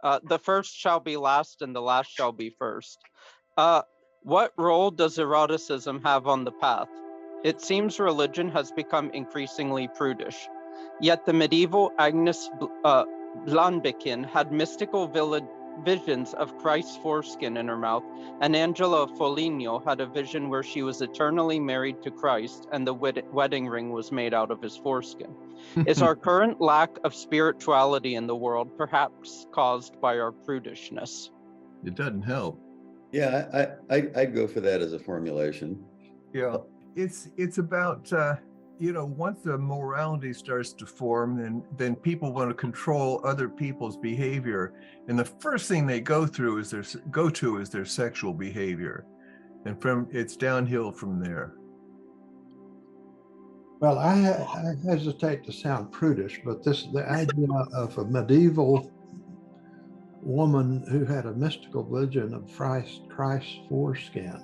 The first shall be last and the last shall be first. Uh, what role does eroticism have on the path? It seems religion has become increasingly prudish. Yet the medieval Agnes Blanbikin had mystical visions of Christ's foreskin in her mouth, and Angela Foligno had a vision where she was eternally married to Christ and the wedding ring was made out of his foreskin. Is our current lack of spirituality in the world perhaps caused by our prudishness? It doesn't help. Yeah, I'd go for that as a formulation. Yeah, it's about once the morality starts to form, then people want to control other people's behavior, and the first thing they go to is their sexual behavior, and it's downhill from there. Well, I hesitate to sound prudish, but the idea of a medieval woman who had a mystical vision of Christ's foreskin,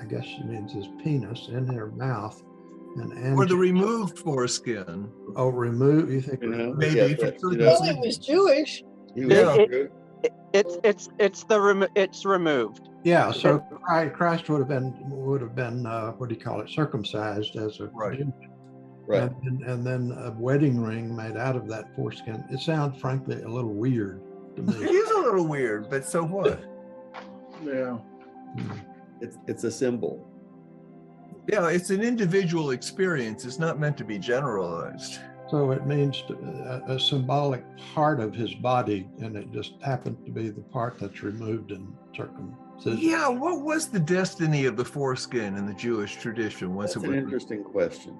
I guess she means his penis, in her mouth. Or the removed foreskin. Oh, removed? You think? Maybe. Well, it was Jewish. It's removed. Yeah. So Christ would have been what do you call it? Circumcised as a Jew. Right. And then a wedding ring made out of that foreskin. It sounds frankly a little weird to me. It is a little weird, but so what? Yeah. It's a symbol. Yeah, it's an individual experience. It's not meant to be generalized. So it means a symbolic part of his body, and it just happened to be the part that's removed in circumcision. Yeah, what was the destiny of the foreskin in the Jewish tradition? That's an interesting question.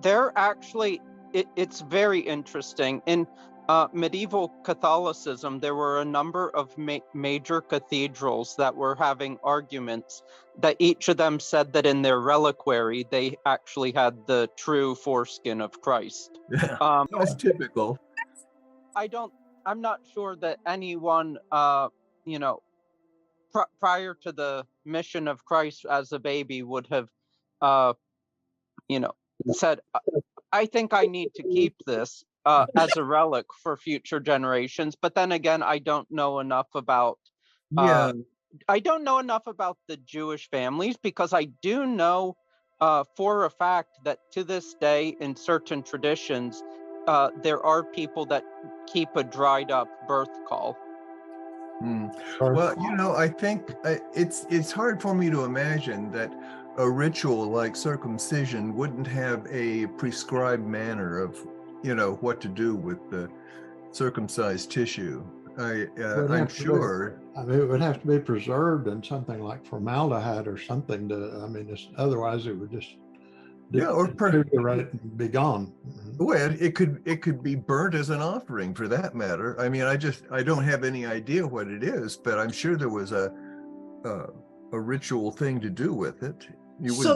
They're actually, it's very interesting. In medieval Catholicism, there were a number of major cathedrals that were having arguments that each of them said that in their reliquary, they actually had the true foreskin of Christ. Yeah, that's typical. I'm not sure that anyone, prior to the mission of Christ as a baby would have, said, I think I need to keep this as a relic for future generations. But then again, I don't know enough about the Jewish families, because I do know for a fact that to this day in certain traditions, there are people that keep a dried up birth call. Well, I think it's hard for me to imagine that a ritual like circumcision wouldn't have a prescribed manner of, what to do with the circumcised tissue. I'm sure. It would have to be preserved in something like formaldehyde or something otherwise it would just deteriorate and be gone. Well, it could be burnt as an offering, for that matter. I mean, I don't have any idea what it is, but I'm sure there was a ritual thing to do with it. So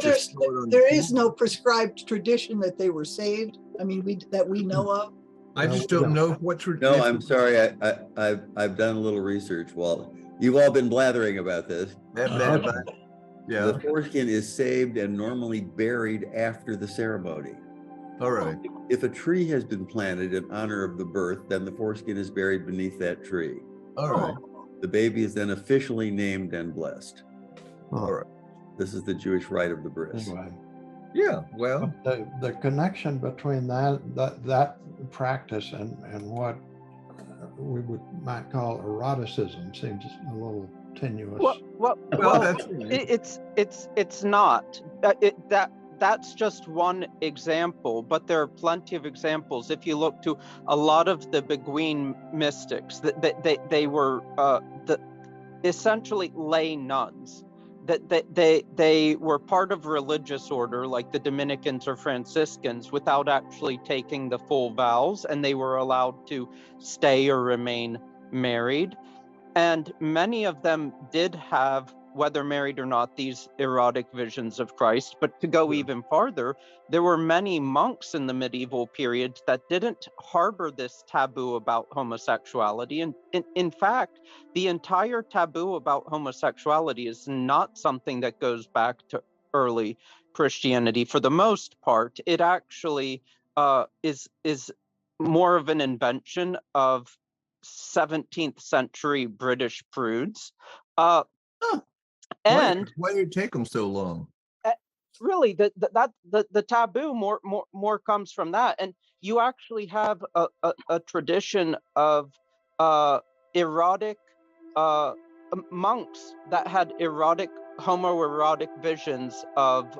there is no prescribed tradition that they were saved. I mean, that we know of. I just don't know what tradition. No, I'm sorry. I've done a little research. Well, you've all been blathering about this. Yeah. The foreskin is saved and normally buried after the ceremony. All right. If a tree has been planted in honor of the birth, then the foreskin is buried beneath that tree. All right. The baby is then officially named and blessed. All right. This is the Jewish rite of the bris. Anyway. Yeah, well, the connection between that practice and what we might call eroticism seems a little tenuous. Well, it's not. That's just one example, but there are plenty of examples. If you look to a lot of the Beguine mystics, they were essentially lay nuns. That they were part of religious order like the Dominicans or Franciscans without actually taking the full vows, and they were allowed to stay or remain married. And many of them did have, whether married or not, these erotic visions of Christ. But to go even farther, there were many monks in the medieval period that didn't harbor this taboo about homosexuality. And in fact, the entire taboo about homosexuality is not something that goes back to early Christianity. For the most part, it actually is more of an invention of 17th century British prudes. And why did it take them so long? Really, the taboo more comes from that, and you actually have a tradition of erotic monks that had homoerotic visions of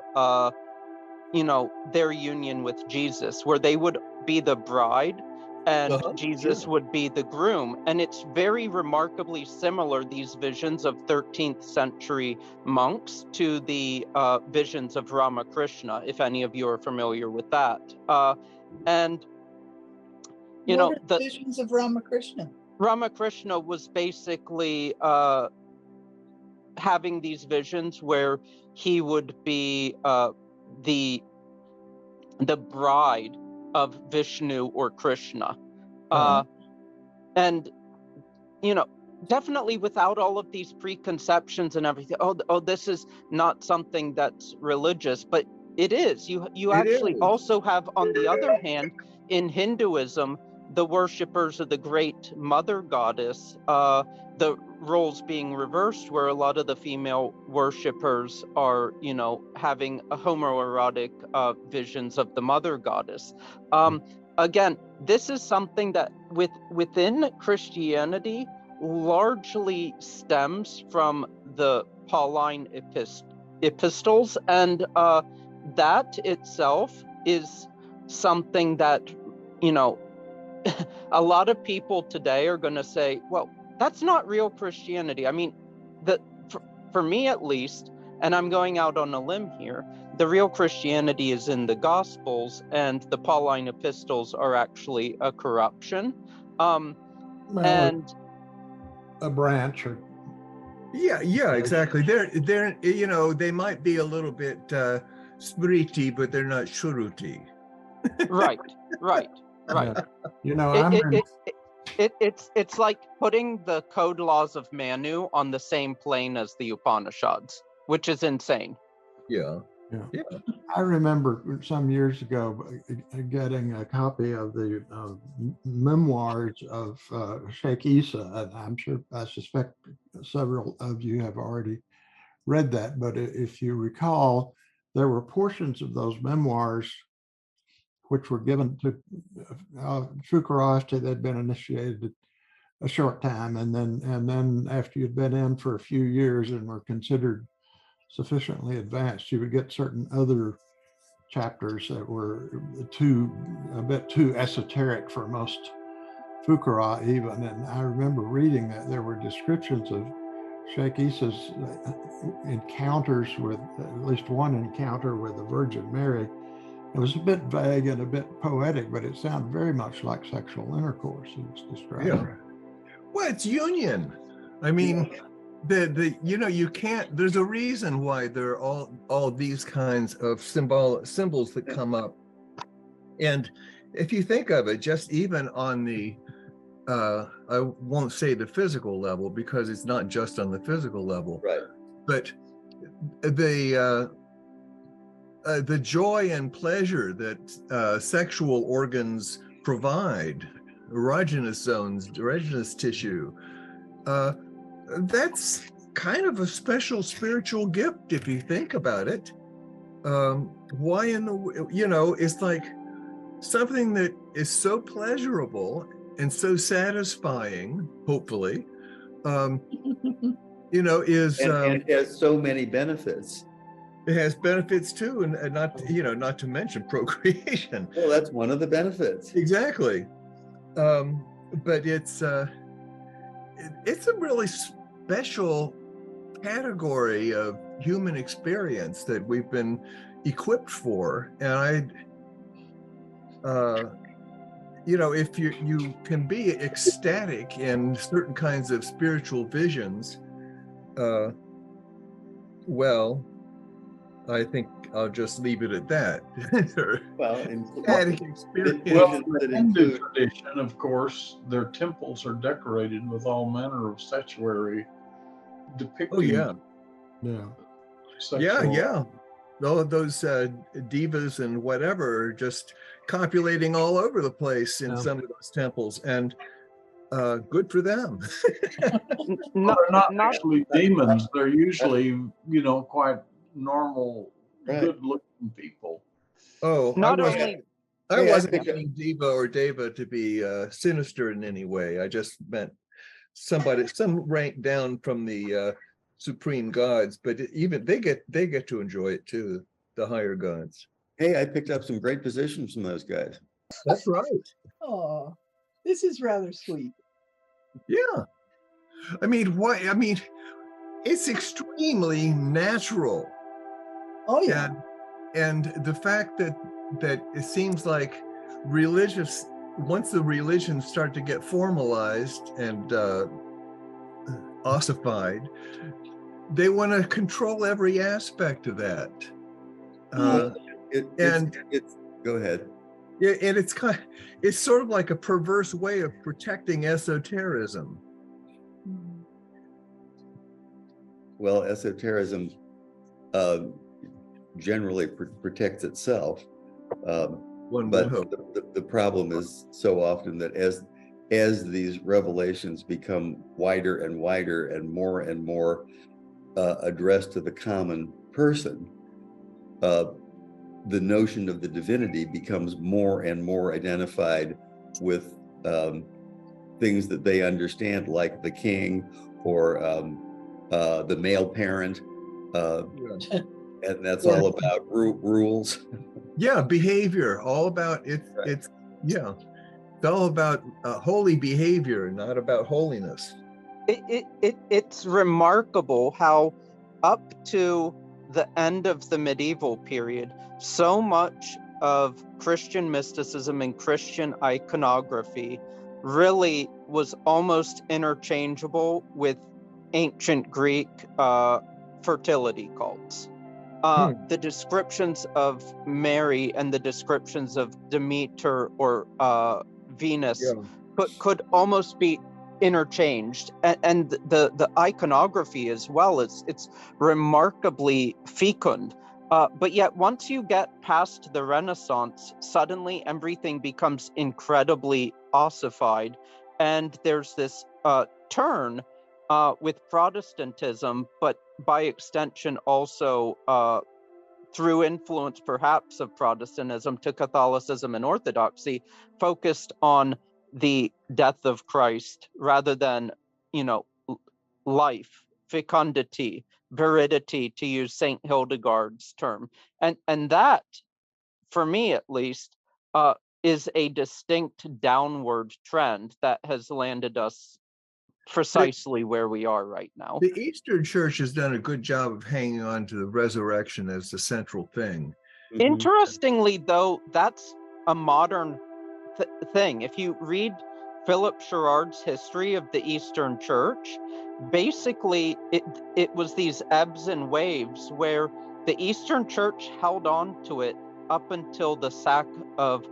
their union with Jesus, where they would be the bride and Jesus would be the groom. And it's very remarkably similar, these visions of 13th century monks, to the visions of Ramakrishna, if any of you are familiar with that. And what are the visions of Ramakrishna? Ramakrishna was basically having these visions where he would be the bride of Vishnu or Krishna. And definitely without all of these preconceptions and everything. Oh, this is not something that's religious, but it is. You actually also have, on the other hand, in Hinduism, the worshippers of the great mother goddess, the roles being reversed, where a lot of the female worshippers are, having a homoerotic visions of the mother goddess. Again, this is something that within Christianity largely stems from the Pauline epistles, and that itself is something that, a lot of people today are going to say, well, that's not real Christianity. I mean, for me at least, and I'm going out on a limb here, the real Christianity is in the Gospels, and the Pauline epistles are actually a corruption. And a branch. Or yeah, exactly. They're they might be a little bit smriti, but they're not shuruti. Right. It's like putting the code laws of Manu on the same plane as the Upanishads, which is insane. Yeah. I remember some years ago getting a copy of the memoirs of Sheikh Isa, and I suspect several of you have already read that. But if you recall, there were portions of those memoirs which were given to Shukrasti. They'd been initiated a short time, and then after you'd been in for a few years and were considered sufficiently advanced, you would get certain other chapters that were a bit too esoteric for most Fukara even. And I remember reading that there were descriptions of Sheikh Isa's encounters with, at least one encounter with the Virgin Mary. It was a bit vague and a bit poetic, but it sounded very much like sexual intercourse he was describing. Yeah. Well, it's union. I mean, you can't, there's a reason why there are all these kinds of symbols that come up. And if you think of it, just even on the I won't say the physical level, because it's not just on the physical level, right? But the joy and pleasure that sexual organs provide, erogenous zones, erogenous tissue, that's kind of a special spiritual gift if you think about it. Why it's like something that is so pleasurable and so satisfying, hopefully, is and has so many benefits. It has benefits too, and not to mention procreation. Well, that's one of the benefits. Exactly. But it's a really special category of human experience that we've been equipped for. And if you can be ecstatic in certain kinds of spiritual visions, well, I think I'll just leave it at that. Well, ecstatic experience. In the tradition, of course, their temples are decorated with all manner of statuary depicting. Oh yeah. All those divas and whatever are just copulating all over the place in some of those temples. And Good for them. Well, they're not actually demons. They're usually, quite normal, Right. good-looking people. Oh, Not only I Hey, wasn't meaning Diva or Deva to be sinister in any way. I just meant some rank down from the supreme gods, but even they get to enjoy it too, the higher gods. Hey, I picked up some great positions from those guys. That's right. Oh, this is rather sweet. Yeah. I mean, why? I mean, it's extremely natural. Oh yeah. And the fact that it seems like once the religions start to get formalized and ossified, they want to control every aspect of that. Go ahead. Yeah, and it's sort of like a perverse way of protecting esotericism. Well, esotericism generally protects itself. One would But hope. the problem is so often that as these revelations become wider and wider and more addressed to the common person, the notion of the divinity becomes more and more identified with things that they understand, like the king or the male parent, and that's all about rules. Yeah, behavior, all about it. Right. It's all about holy behavior, not about holiness. It's remarkable how up to the end of the medieval period, so much of Christian mysticism and Christian iconography really was almost interchangeable with ancient Greek fertility cults. The descriptions of Mary and the descriptions of Demeter or Venus could almost be interchanged, and the iconography as well it's remarkably fecund, but yet once you get past the Renaissance, suddenly everything becomes incredibly ossified, and there's this turn with Protestantism, but by extension also through influence perhaps of Protestantism to Catholicism and Orthodoxy, focused on the death of Christ rather than, life, fecundity, viridity, to use Saint Hildegard's term. And that, for me at least, is a distinct downward trend that has landed us precisely where we are right now. The Eastern Church has done a good job of hanging on to the resurrection as the central thing. Interestingly, though, that's a modern thing. If you read Philip Sherrard's history of the Eastern Church, basically it was these ebbs and waves where the Eastern Church held on to it up until the sack of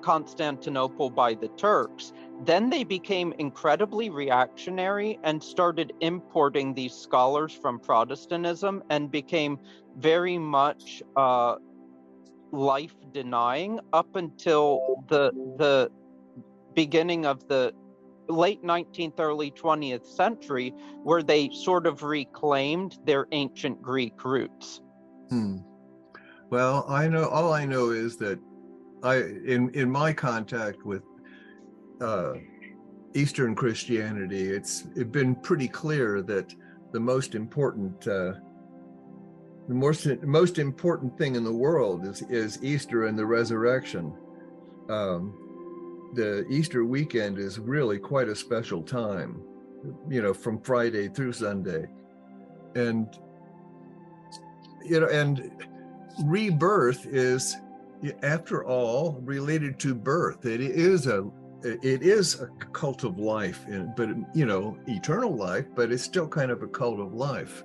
Constantinople by the Turks. Then they became incredibly reactionary and started importing these scholars from Protestantism and became very much life denying up until the beginning of the late 19th, early 20th century, where they sort of reclaimed their ancient Greek roots. Well, all I know is that in my contact with Eastern Christianity, it's been pretty clear that the most important thing in the world is Easter and the resurrection. The Easter weekend is really quite a special time, from Friday through Sunday, and and rebirth is, after all, related to birth. It is a cult of life, but eternal life, but it's still kind of a cult of life.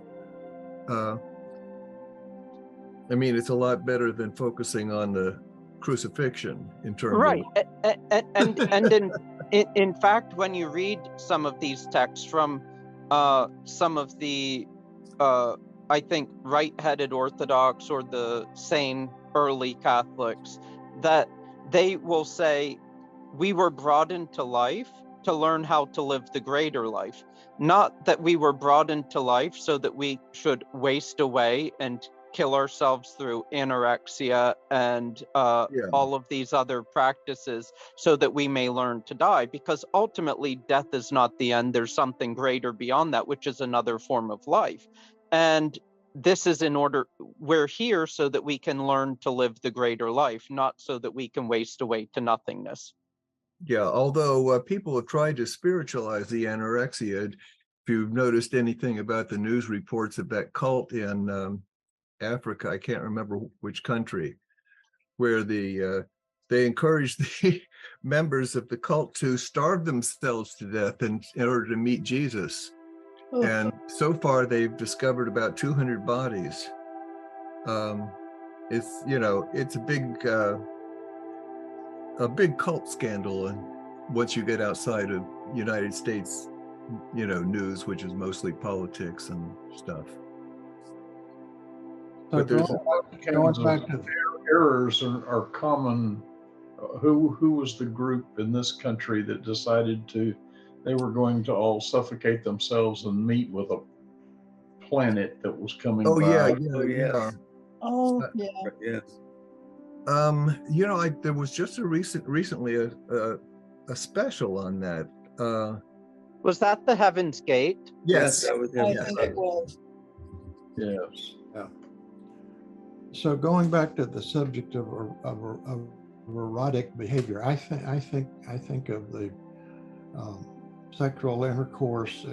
I mean, it's a lot better than focusing on the crucifixion in terms right and in fact, when you read some of these texts from some of the I think right-headed Orthodox or the sane early Catholics, that they will say we were brought into life to learn how to live the greater life. Not that we were brought into life so that we should waste away and kill ourselves through anorexia and all of these other practices so that we may learn to die, because ultimately death is not the end. There's something greater beyond that, which is another form of life. And this is in order, we're here so that we can learn to live the greater life, not so that we can waste away to nothingness. Yeah, although people have tried to spiritualize the anorexia. If you've noticed anything about the news reports of that cult in Africa, I can't remember which country, where they encouraged the members of the cult to starve themselves to death in order to meet Jesus. Oh. And so far, they've discovered about 200 bodies. It's, you know, it's a big cult scandal, and once you get outside of United States, you know, news, which is mostly politics and stuff. So But there's going back to errors are common. Who was the group in this country that decided they were going to all suffocate themselves and meet with a planet that was coming by? Yeah. Oh, yeah. Yes. You know, there was just recently a special on that. Was that the Heaven's Gate? Yes, that was I him. think it was. Yes. So going back to the subject of erotic behavior, I think of the sexual intercourse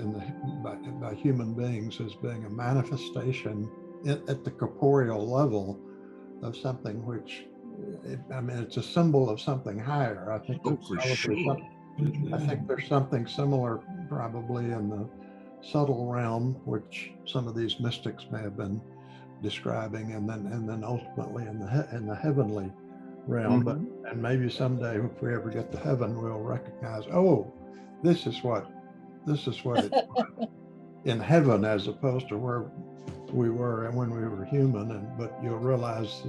by human beings as being a manifestation at the corporeal level of something which, I mean, it's a symbol of something higher. I think. for sure. I think there's something similar probably in the subtle realm, which some of these mystics may have been describing, and then ultimately in the heavenly realm. But and maybe someday, if we ever get to heaven, we'll recognize, oh, this is what it's like in heaven, as opposed to where we were when we were human. But you'll realize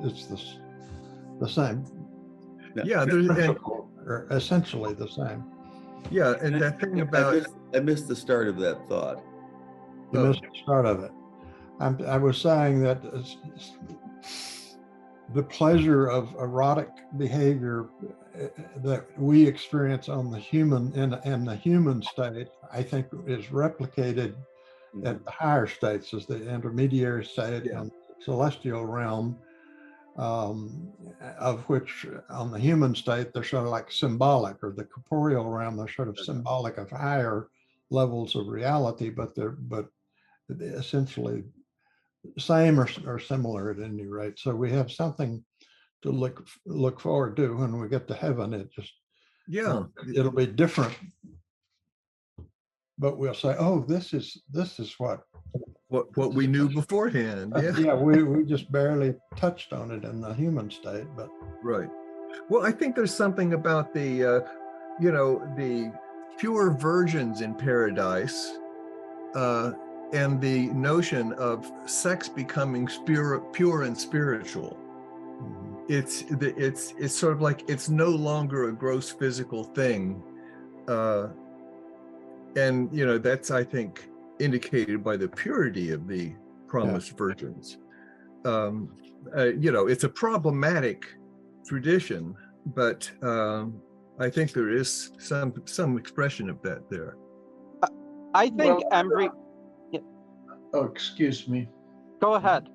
it's the same. Yeah, or essentially the same. Yeah, and that thing about I missed the start of that thought. You missed the start of it. I was saying that the pleasure of erotic behavior that we experience on the human in the human state, I think, is replicated at the higher states, as the intermediary state and celestial realm, of which on the human state they're sort of like symbolic, or the corporeal realm they're sort of symbolic of higher levels of reality, but they're essentially same or similar at any rate. So we have something to look forward to when we get to heaven. It just it'll be different, but we'll say, oh, this is what we knew beforehand. Yeah, we just barely touched on it in the human state, but right. Well, I think there's something about the the pure virgins in paradise, and the notion of sex becoming pure and spiritual. It's sort of like it's no longer a gross physical thing, and that's, I think, indicated by the purity of the promised virgins. It's a problematic tradition, but I think there is some expression of that there. I think Oh, excuse me. Go ahead.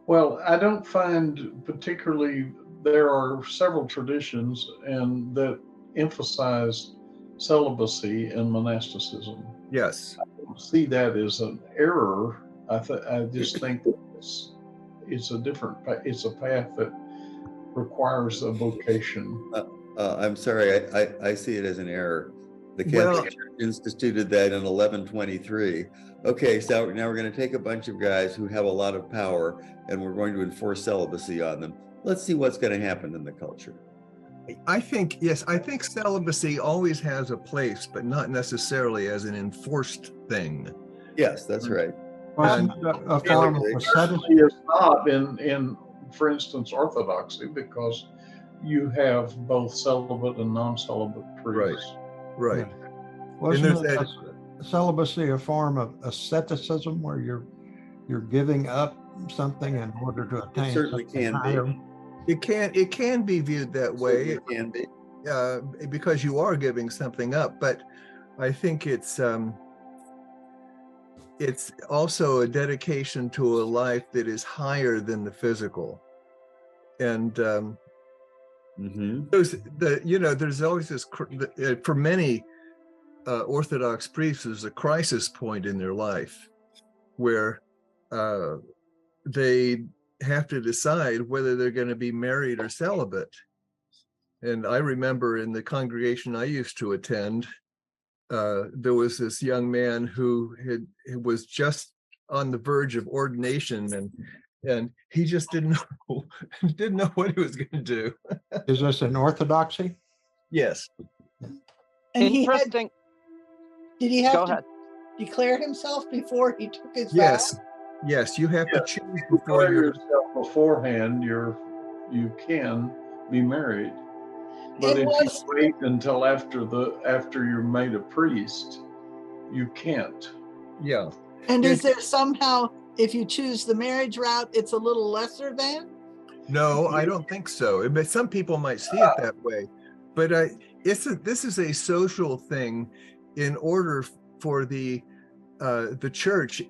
Well, I don't find particularly, there are several traditions and that emphasize celibacy and monasticism. Yes. I don't see that as an error. I just think that it's a path that requires a vocation. I'm sorry, I see it as an error. The Catholic Church instituted that in 1123. Okay, so now we're going to take a bunch of guys who have a lot of power and we're going to enforce celibacy on them. Let's see what's going to happen in the culture. I think celibacy always has a place, but not necessarily as an enforced thing. Yes, that's right. A form of asceticism is not in, for instance, Orthodoxy, because you have both celibate and non-celibate priests. Right. Right. Wasn't there's it that- celibacy a form of asceticism where you're giving up something in order to attain It certainly something can higher? be. It can be viewed that way, Certainly can be. because you are giving something up. But I think it's also a dedication to a life that is higher than the physical. And there's always this for many Orthodox priests, there's a crisis point in their life where they have to decide whether they're going to be married or celibate. And I remember in the congregation I used to attend, there was this young man who was just on the verge of ordination, and he just didn't know what he was going to do. Is this an orthodoxy? Yes. And Interesting. did he have Go to ahead. declare himself before he took his Yes. vow? Yes, you have to choose Before before you're. yourself beforehand, you can be married. But And if was- you wait until after you're made a priest, you can't. Yeah. And is there somehow, if you choose the marriage route, it's a little lesser than? No, I don't think so. But some people might see it that way. But this is a social thing. In order for the church,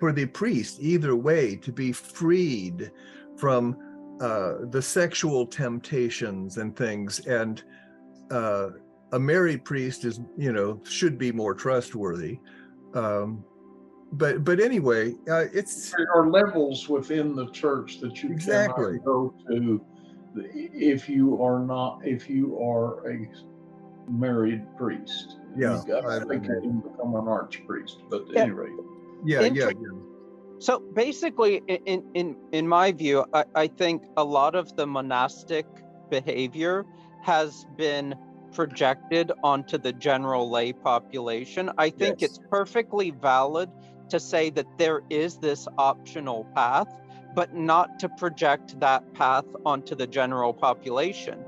for the priest, either way, to be freed from the sexual temptations and things, and a married priest should be more trustworthy. But anyway, There are levels within the church that you Exactly. cannot go to if you are a married priest. Yeah, I think you can become an archpriest, but at any rate. yeah. So basically, in my view, I think a lot of the monastic behavior has been projected onto the general lay population. I think Yes. it's perfectly valid to say that there is this optional path, but not to project that path onto the general population.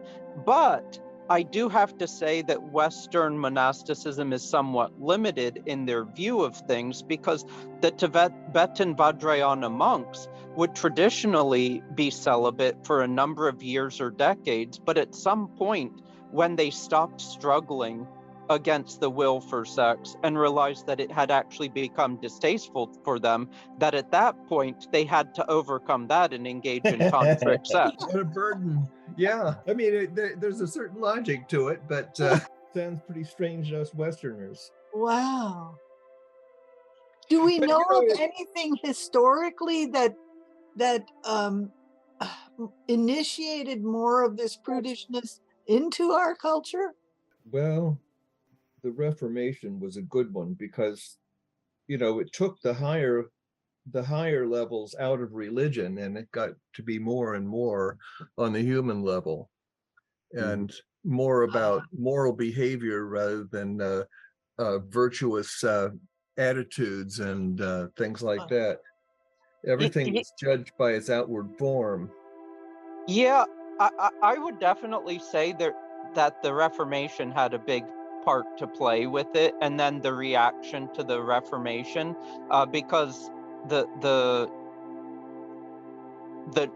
But I do have to say that Western monasticism is somewhat limited in their view of things, because the Tibetan Vajrayana monks would traditionally be celibate for a number of years or decades, but at some point when they stopped struggling against the will for sex and realized that it had actually become distasteful for them, that at that point they had to overcome that and engage in tantric sex. What a burden. Yeah, I mean, there's a certain logic to it, but sounds pretty strange to us Westerners. Wow. Do we know of anything historically that initiated more of this prudishness into our culture? Well, the Reformation was a good one because, it took the higher levels out of religion, and it got to be more and more on the human level, and more about moral behavior rather than virtuous attitudes and things like that. Everything was judged by its outward form. Yeah, I would definitely say that the Reformation had a big part to play with it, and then the reaction to the Reformation, because the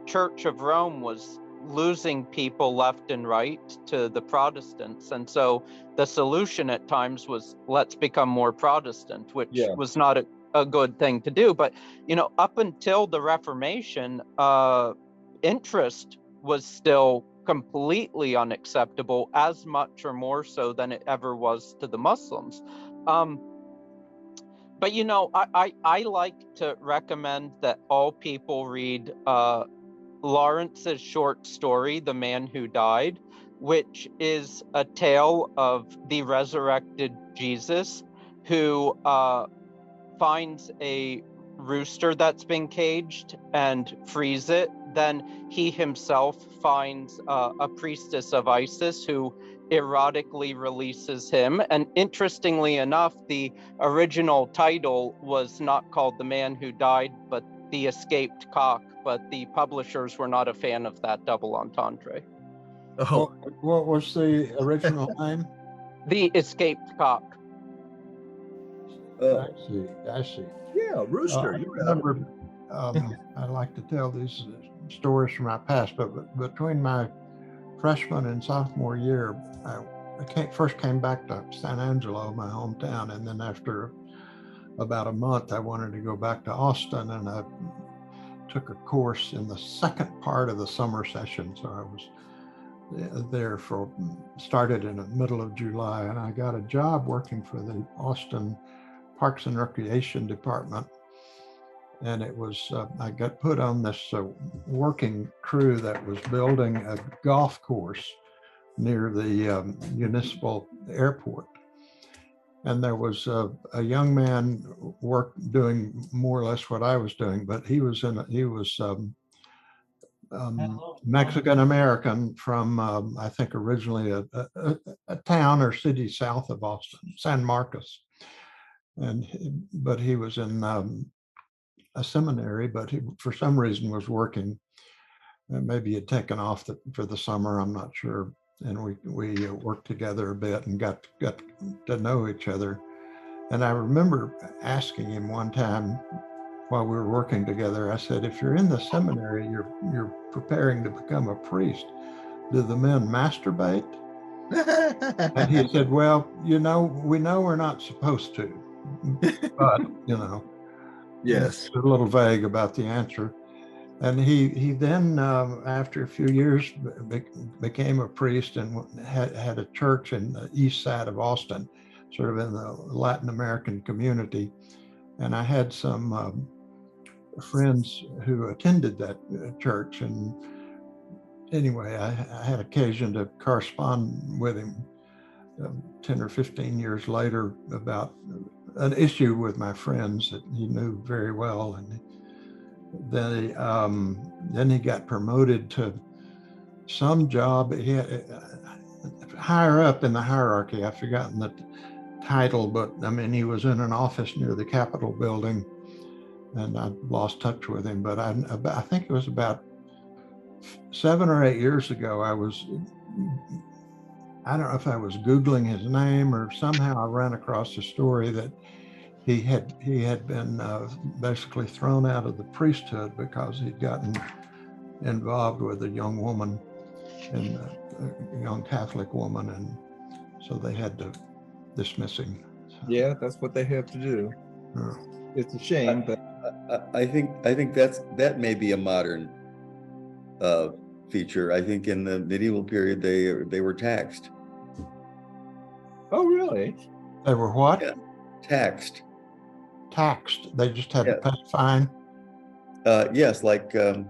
Church of Rome was losing people left and right to the Protestants, and so the solution at times was, let's become more Protestant, which was not a good thing to do. But up until the Reformation, interest was still completely unacceptable, as much or more so than it ever was to the Muslims. But I like to recommend that all people read Lawrence's short story, The Man Who Died, which is a tale of the resurrected Jesus who finds a rooster that's been caged and frees it. Then he himself finds a priestess of Isis who erotically releases him. And interestingly enough, the original title was not called The Man Who Died, but The Escaped Cock. But the publishers were not a fan of that double entendre. Oh, What was the original name? The escaped cock. I see. Yeah, rooster. I You know. remember, I like to tell these stories from my past, but between my freshman and sophomore year, I first came back to San Angelo, my hometown, and then after about a month, I wanted to go back to Austin, and I took a course in the second part of the summer session. So I was there started in the middle of July, and I got a job working for the Austin Parks and Recreation Department. And it was, I got put on this working crew that was building a golf course near the municipal airport. And there was a young man doing more or less what I was doing, but he was Mexican American from, I think originally a town or city south of Austin, San Marcos. But he was in a seminary, but he, for some reason, was working. Maybe he had taken off for the summer, I'm not sure. And we worked together a bit and got to know each other. And I remember asking him one time while we were working together, I said, if you're in the seminary, you're preparing to become a priest, do the men masturbate? And he said, well, we know we're not supposed to, but, Yes. it's a little vague about the answer. And he then, after a few years, became a priest and had a church in the east side of Austin, sort of in the Latin American community. And I had some friends who attended that church. And anyway, I had occasion to correspond with him 10 or 15 years later about an issue with my friends that he knew very well. And then he got promoted to some job higher up in the hierarchy. I've forgotten the title, but I mean, he was in an office near the Capitol building, and I lost touch with him. But I think it was about 7 or 8 years ago. I don't know if I was Googling his name or somehow I ran across a story that he had been basically thrown out of the priesthood because he'd gotten involved with a young woman, and a young Catholic woman, and so they had to dismiss him. So, yeah, that's what they have to do. It's a shame, but I think that may be a modern feature. I think in the medieval period they were taxed. Oh, really? They were what? Yeah, taxed. Taxed. They just had to pay a fine. Yes, like the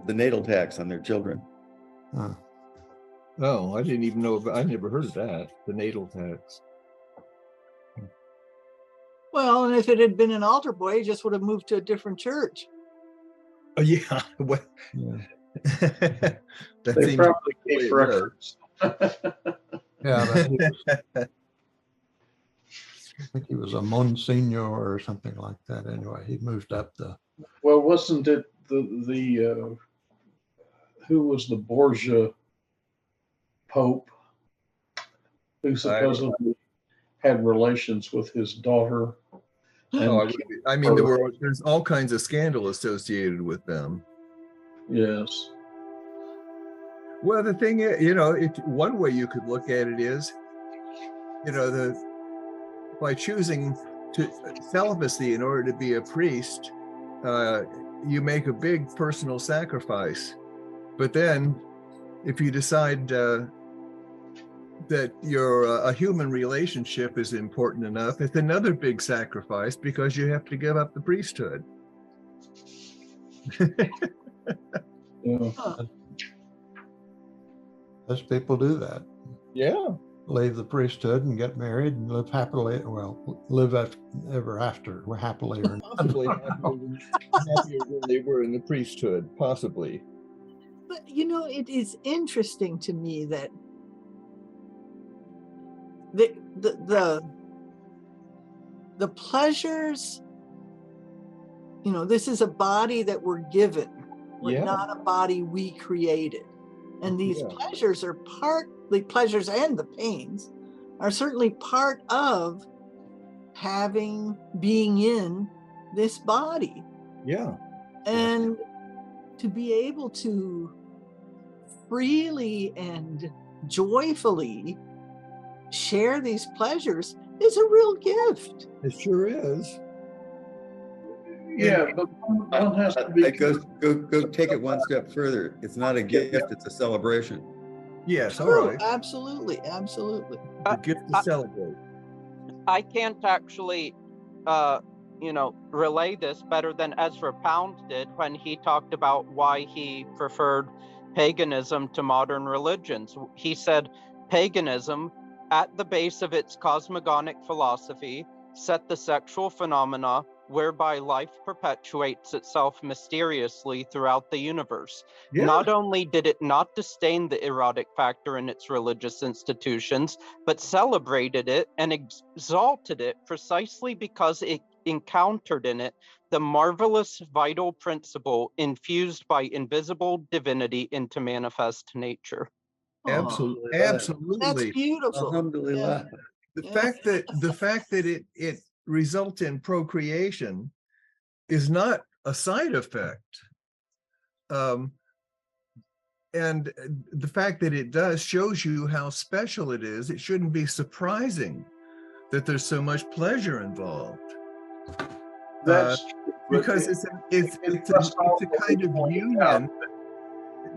natal tax on their children. Oh, I didn't even know I never heard of that. The natal tax. Well, and if it had been an altar boy, he just would have moved to a different church. Oh, yeah. Well, they probably keep records. Yeah, I think he was a Monsignor or something like that. Anyway, he moved up the. Well, wasn't it the who was the Borgia Pope who supposedly had relations with his daughter? I mean, there's all kinds of scandal associated with them. Yes. Well, the thing is, one way you could look at it is, by choosing celibacy in order to be a priest, you make a big personal sacrifice. But then, if you decide that a human relationship is important enough, it's another big sacrifice because you have to give up the priesthood. Yeah. Most people do that. Yeah. Leave the priesthood and get married and live happily. Well, live ever after, happily or not. Possibly happier than they were in the priesthood, possibly. But it is interesting to me that the pleasures, this is a body that we're given, not a body we created. And these pleasures are the pleasures and the pains are certainly part of being in this body. Yeah. And to be able to freely and joyfully share these pleasures is a real gift. It sure is. Yeah, but one has to be. Go take it one step further. It's not a gift, it's a celebration. Yes, all True, right. absolutely, absolutely. The gift to celebrate. I can't actually, relay this better than Ezra Pound did when he talked about why he preferred paganism to modern religions. He said, paganism, at the base of its cosmogonic philosophy, set the sexual phenomena whereby life perpetuates itself mysteriously throughout the universe. Yeah. Not only did it not disdain the erotic factor in its religious institutions, but celebrated it and exalted it precisely because it encountered in it the marvelous vital principle infused by invisible divinity into manifest nature. Absolutely. That's Absolutely. beautiful. Alhamdulillah. The fact that it results in procreation is not a side effect. And the fact that it does shows you how special it is. It shouldn't be surprising that there's so much pleasure involved. That's true, because it's a kind of union.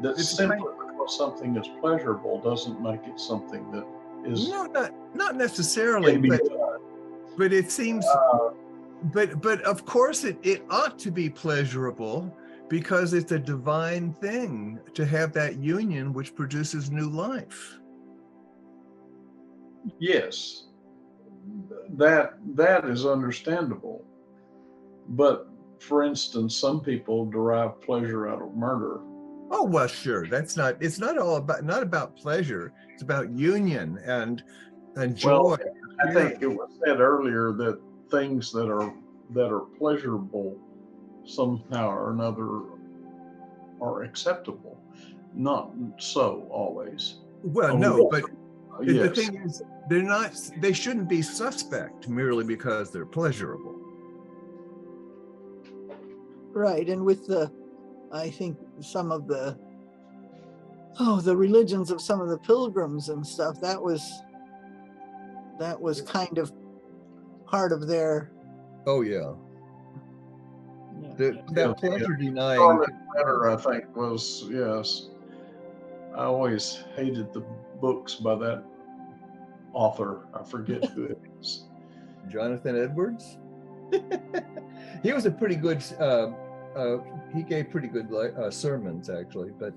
That simply because something is pleasurable doesn't make it something that is. No, not necessarily, but it seems. But of course it ought to be pleasurable, because it's a divine thing to have that union which produces new life. Yes, that is understandable. But for instance, some people derive pleasure out of murder. Oh, well, sure. It's not not about pleasure. It's about union and joy. Well, I think it was said earlier that things that are pleasurable somehow or another are acceptable. Not so always. Well, no, but yes. The thing is, they shouldn't be suspect merely because they're pleasurable. Right, and with I think some of the religions of some of the pilgrims and stuff, that was kind of part of their. Oh yeah. That pleasure denying. Scarlet Letter, I think, was, yes. I always hated the books by that author. I forget who it is. Jonathan Edwards. He was a pretty good. He gave pretty good sermons, actually, but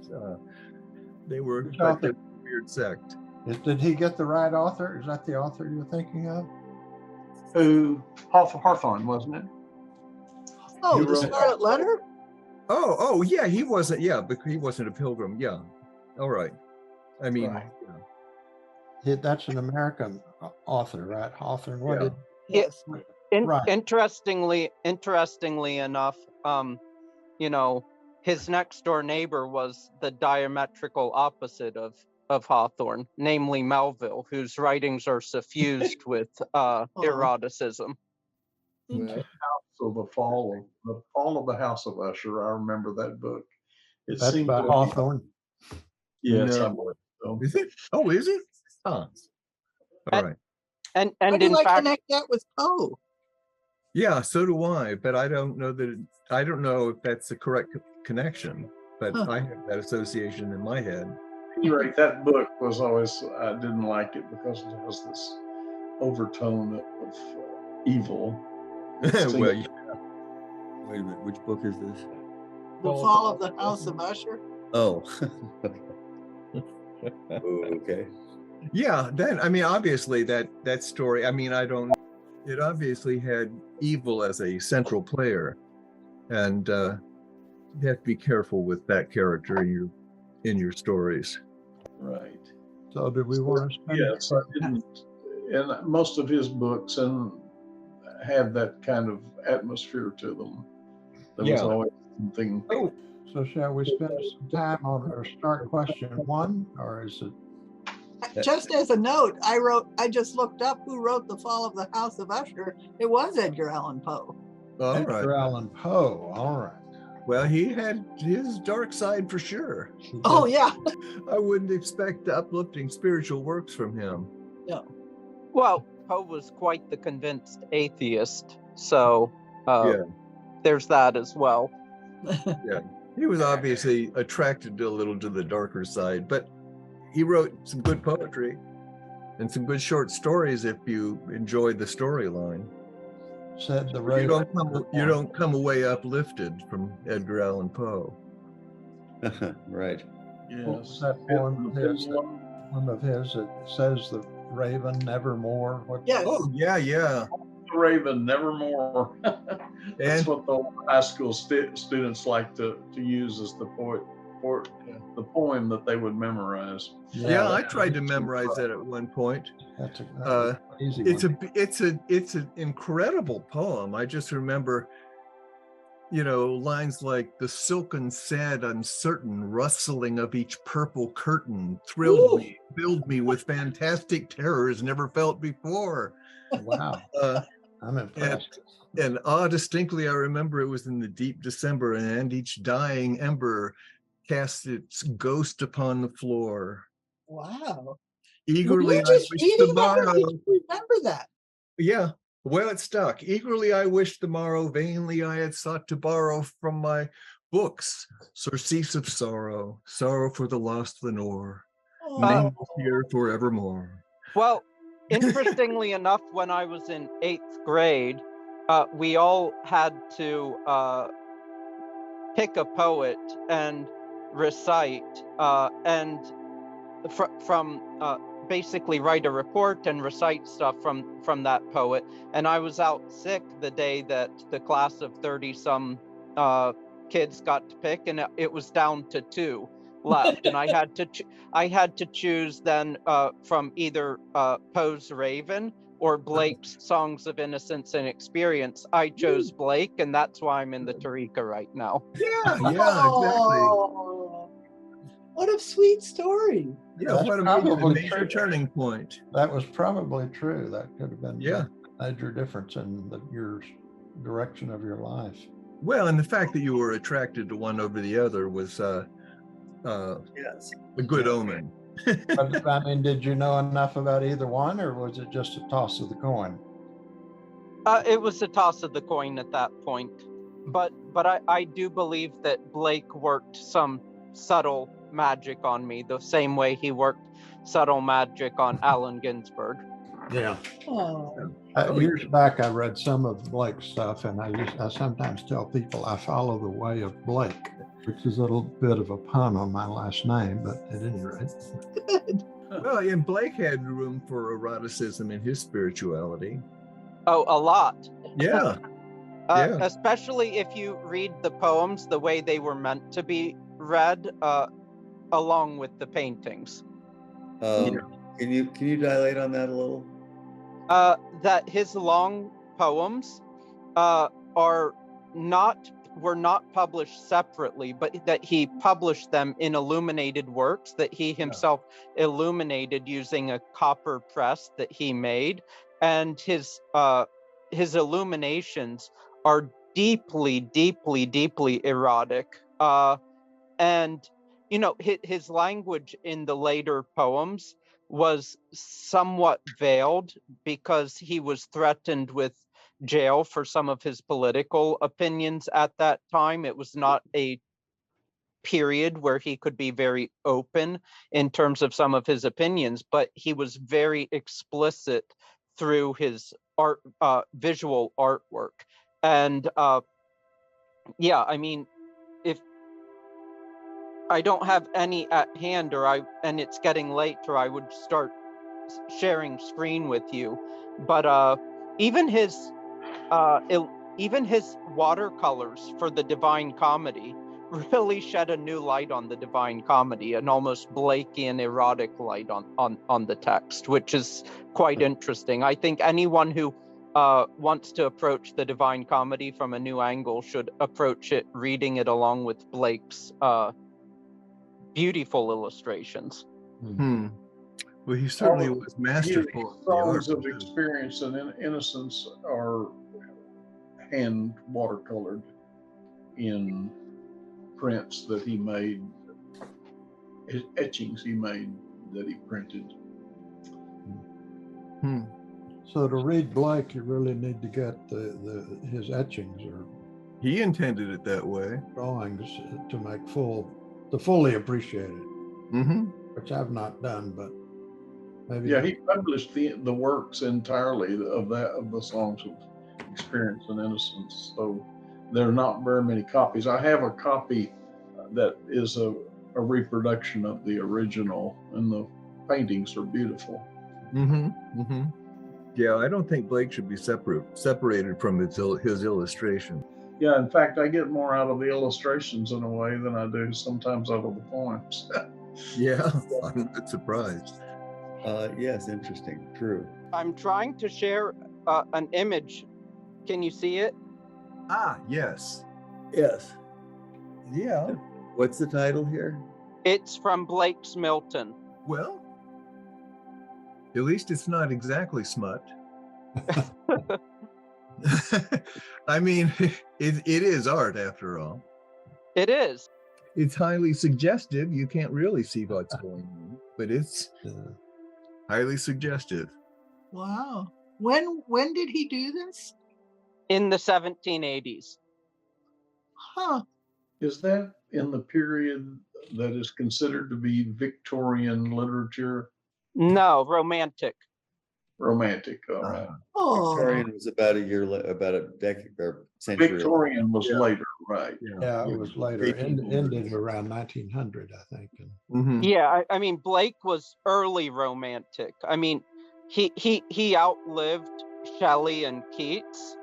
they were a weird sect. Did he get the right author? Is that the author you're thinking of? Who? Hawthorne, wasn't it? Oh, the Scarlet Letter? Oh, yeah, he wasn't. Yeah, but he wasn't a pilgrim. Yeah, all right. I mean, right. That's an American author, right? Hawthorne. What did? Yes. Right. Interestingly enough, his next door neighbor was the diametrical opposite of Hawthorne, namely Melville, whose writings are suffused with eroticism. So the fall of the House of Usher. I remember that book. That's by Hawthorne. Yes, no. I believe so. Is it? Oh, is it? All right. And in fact, connect that with Poe. Yeah, so do I. But I don't know if that's the correct connection. But I have that association in my head. Right, that book was always, I didn't like it because it has this overtone of evil. Well, yeah. Wait a minute, which book is this? The Fall of the House of Usher. Oh. Okay. Yeah, obviously that story, it obviously had evil as a central player, and you have to be careful with that character in your stories. Right. So did we want to spend? Yes, I didn't. And most of his books had that kind of atmosphere to them. There was always something. So shall we spend some time on or start question 1, or is it? Just as a note, I just looked up who wrote The Fall of the House of Usher. It was Edgar Allan Poe. All right. Edgar Allan Poe. All right. Well, he had his dark side for sure. Oh, yeah. I wouldn't expect uplifting spiritual works from him. No. Well, Poe was quite the convinced atheist, so there's that as well. Yeah, he was obviously attracted a little to the darker side, but he wrote some good poetry and some good short stories if you enjoyed the storyline. Said the You don't come away uplifted from Edgar Allan Poe. Right. What was that poem of his? One of his, it says the raven nevermore. Yes. Oh, yeah. The raven nevermore. That's And what the high school students like to use as the poem that they would memorize. yeah, I tried to memorize that at one point. That's an easy one. It's an incredible poem. I just remember, lines like the silken, sad, uncertain rustling of each purple curtain thrilled me, filled me with fantastic terrors never felt before. Wow. I'm impressed. And distinctly, I remember it was in the deep December, and each dying ember cast its ghost upon the floor. Wow. Eagerly, I remember that. Yeah, well, it stuck. Eagerly, I wished the morrow. Vainly, I had sought to borrow from my books surcease of sorrow, sorrow for the lost Lenore, mingled here forevermore. Well, interestingly enough, when I was in 8th grade, we all had to pick a poet and recite, and from basically write a report and recite stuff from that poet. And I was out sick the day that the class of 30-some kids got to pick, and it was down to 2 left, and I had to choose then from either Poe's Raven or Blake's Songs of Innocence and Experience. I chose Blake, and that's why I'm in the Tariqa right now. Yeah, exactly. What a sweet story. Yeah, what a major turning point. That was probably true. That could have been a major difference in your direction of your life. Well, and the fact that you were attracted to one over the other was a good omen. But, I mean, did you know enough about either one, or was it just a toss of the coin? It was a toss of the coin at that point. But I do believe that Blake worked some subtle magic on me, the same way he worked subtle magic on Allen Ginsberg. Yeah. Years back, I read some of Blake's stuff, and I sometimes tell people I follow the way of Blake, which is a little bit of a pun on my last name, but at any rate. Well, and Blake had room for eroticism in his spirituality. Oh, a lot. Yeah. Especially if you read the poems the way they were meant to be read, along with the paintings. Can you dilate on that a little? That his long poems were not published separately, but that he published them in illuminated works that he himself illuminated using a copper press that he made, and his illuminations are deeply, deeply, deeply erotic. And his language in the later poems was somewhat veiled because he was threatened with jail for some of his political opinions at that time. It was not a period where he could be very open in terms of some of his opinions, but he was very explicit through his art, visual artwork. And I mean, if I don't have any at hand, and it's getting late, or I would start sharing screen with you. But even his watercolors for the Divine Comedy really shed a new light on the Divine Comedy, an almost Blakean erotic light on the text, which is quite interesting. I think anyone who wants to approach the Divine Comedy from a new angle should approach it reading it along with Blake's beautiful illustrations. Well, he certainly All was his masterful at the songs art. of experience and innocence are hand watercolored in prints that he made, his etchings he made that he printed. So to read Blake, you really need to get his etchings or He intended it that way. drawings to make to fully appreciate it, Mm-hmm. which I've not done, but maybe. Yeah, he published the works entirely of the songs of experience and innocence. So there are not very many copies. I have a copy that is a reproduction of the original, and the paintings are beautiful. Mm-hmm. Mm-hmm. Yeah, I don't think Blake should be separated from his illustration. Yeah, in fact, I get more out of the illustrations in a way than I do sometimes out of the poems. Yeah, I'm a bit surprised. Yes, interesting. True. I'm trying to share an image. Can you see it? Ah, yes. Yes. Yeah. What's the title here? It's from Blake's Milton. Well, at least it's not exactly smut. I mean, it is art after all. It is. It's highly suggestive. You can't really see what's going on, but it's highly suggestive. Wow. When did he do this? In the 1780s. Huh. Is that in the period that is considered to be Victorian literature? No, romantic. Romantic, all right. Oh. Victorian was about a decade or century. Victorian was Yeah. later, right? Yeah, it was later, 1800s. ended around 1900, I think. Mm-hmm. Yeah, I mean, Blake was early romantic. I mean, he outlived Shelley and Keats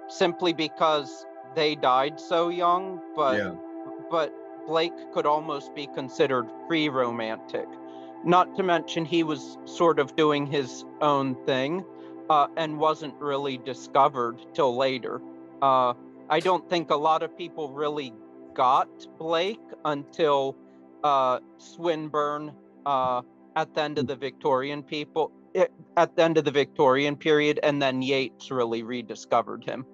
simply because they died so young, but Blake could almost be considered pre-romantic. Not to mention he was sort of doing his own thing and wasn't really discovered till later. I don't think a lot of people really got Blake until Swinburne at the end of the Victorian at the end of the Victorian period, and then Yeats really rediscovered him.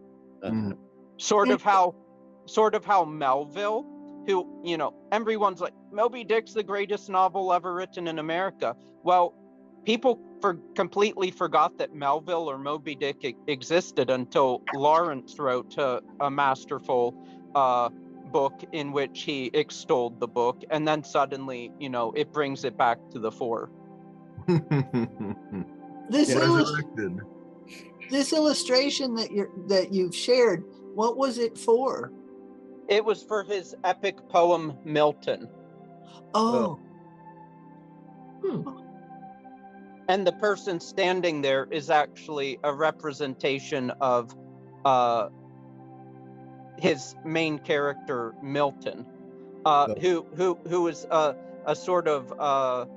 Uh-huh. Sort of how Melville, who, you know, everyone's like, Moby Dick's the greatest novel ever written in America. Well, people completely forgot that Melville or Moby Dick existed until Lawrence wrote a masterful book in which he extolled the book, and then suddenly, you know, it brings it back to the fore. This Resurrected. this illustration that you've shared, what was it for? It was for his epic poem Milton. Oh. And the person standing there is actually a representation of his main character Milton, who is a sort of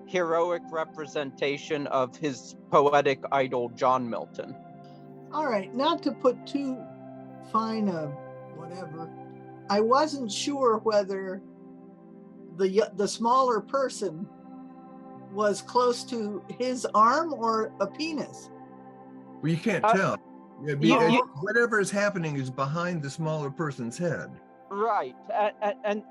heroic representation of his poetic idol John Milton. All right, not to put too fine a whatever, I wasn't sure whether the smaller person was close to his arm or a penis. Well, you can't tell. Whatever is happening is behind the smaller person's head. Right,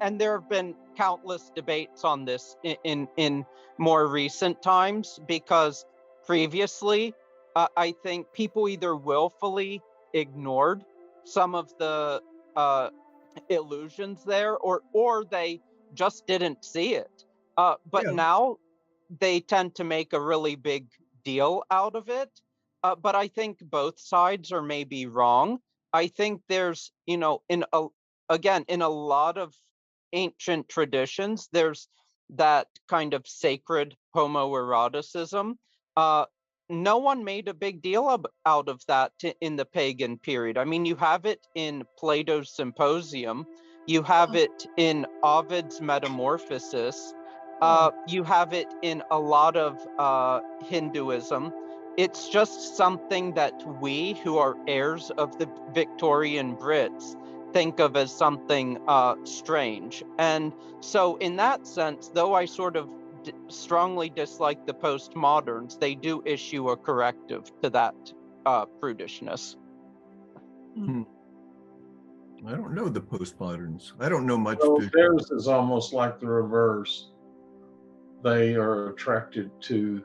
and there have been countless debates on this in more recent times, because previously I think people either willfully ignored some of the illusions there, or they just didn't see it. But now they tend to make a really big deal out of it. But I think both sides are maybe wrong. I think there's, you know, in a lot of ancient traditions, there's that kind of sacred homoeroticism. No one made a big deal out of that in the pagan period. I mean, you have it in Plato's Symposium, you have it in Ovid's Metamorphosis, you have it in a lot of Hinduism. It's just something that we, who are heirs of the Victorian Brits, think of as something strange. And so in that sense, though I sort of strongly dislike the postmoderns, they do issue a corrective to that prudishness. I don't know the postmoderns. I don't know much. So theirs is almost like the reverse. They are attracted to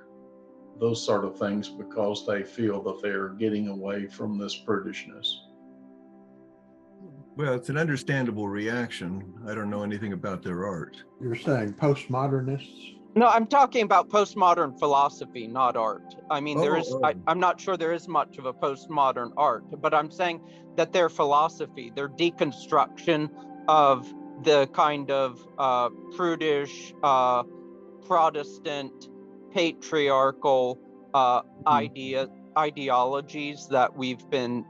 those sort of things because they feel that they're getting away from this prudishness. Well, it's an understandable reaction. I don't know anything about their art. You're saying postmodernists? No, I'm talking about postmodern philosophy, not art. I mean, I'm not sure there is much of a postmodern art, but I'm saying that their philosophy, their deconstruction of the kind of prudish, Protestant, patriarchal ideologies that we've been,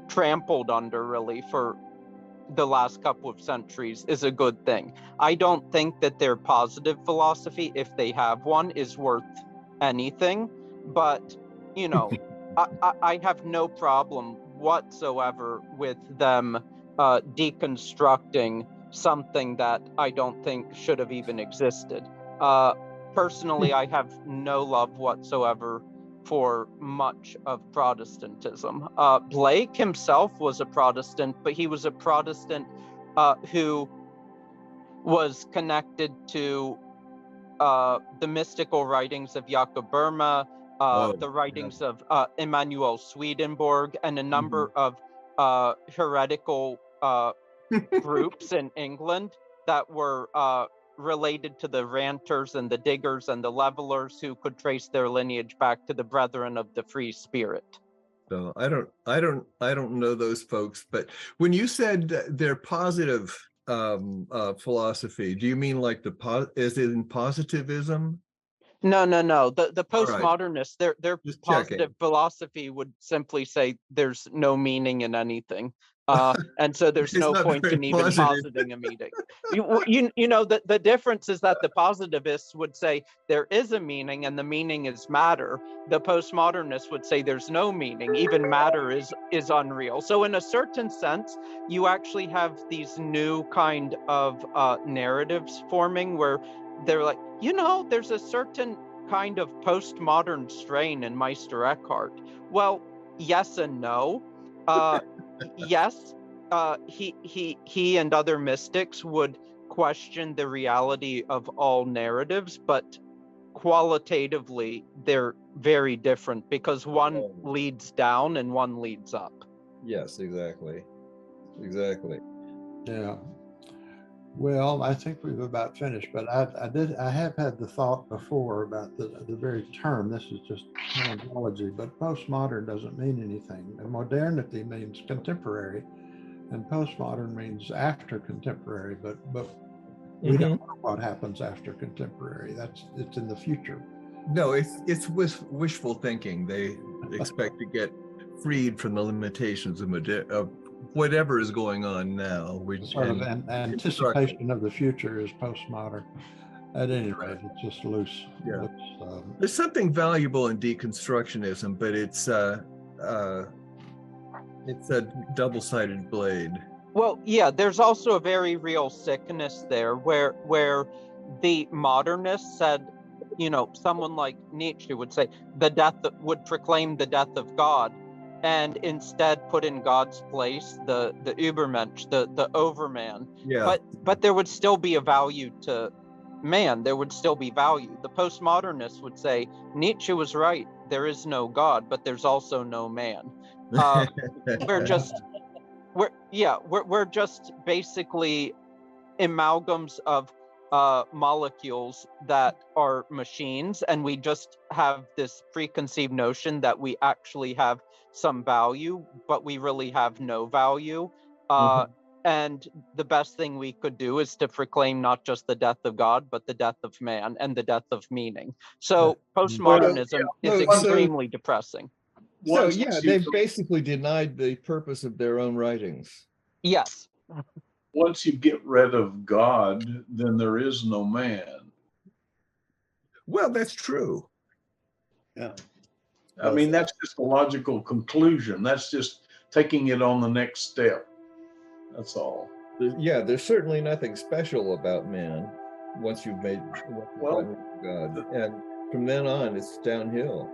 trampled under really for the last couple of centuries is a good thing. I don't think that their positive philosophy, if they have one, is worth anything, but I have no problem whatsoever with them deconstructing something that I don't think should have even existed. Personally, I have no love whatsoever for much of Protestantism. Blake himself was a Protestant, but he was a Protestant who was connected to the mystical writings of Jakob Burma, the writings of Emanuel Swedenborg, and a number of heretical groups in England that were related to the ranters and the diggers and the levelers who could trace their lineage back to the brethren of the free spirit. So I don't know those folks, but when you said their positive philosophy, do you mean like is it in positivism? No. The postmodernists, their Just positive checking. philosophy would simply say there's no meaning in anything. And so there's no point in even positing a meaning. The difference is that the positivists would say there is a meaning and the meaning is matter. The postmodernists would say there's no meaning, even matter is unreal. So in a certain sense, you actually have these new kind of narratives forming where they're like, there's a certain kind of postmodern strain in Meister Eckhart. Well, yes and no. Yes, he and other mystics would question the reality of all narratives, but qualitatively they're very different because one leads down and one leads up. Yes, exactly. Yeah. Well, I think we've about finished, but I have had the thought before about the very term. This is just terminology, but postmodern doesn't mean anything. And modernity means contemporary, and postmodern means after contemporary. But we don't know what happens after contemporary. It's in the future. No, it's wishful thinking. They expect to get freed from the limitations of whatever is going on now. Sort of anticipation of the future is postmodern. At any rate, it's just loose. Yeah. There's something valuable in deconstructionism, but it's a double-sided blade. Well, yeah, there's also a very real sickness there where the modernists said, someone like Nietzsche would say would proclaim the death of God, and instead put in God's place the Übermensch, the overman. Yeah. But there would still be a value to man. There would still be value. The postmodernists would say Nietzsche was right. There is no God, but there's also no man. We're just basically amalgams of molecules that are machines, and we just have this preconceived notion that we actually have some value, but we really have no value. And the best thing we could do is to proclaim not just the death of God, but the death of man and the death of meaning. So postmodernism is extremely depressing. So yeah, they've basically denied the purpose of their own writings. Yes. Once you get rid of God, then there is no man. Well, that's true. Yeah. I mean, that's just a logical conclusion. That's just taking it on the next step. That's all. Yeah, there's certainly nothing special about man. once you've made Well, one with God, and from then on, it's downhill.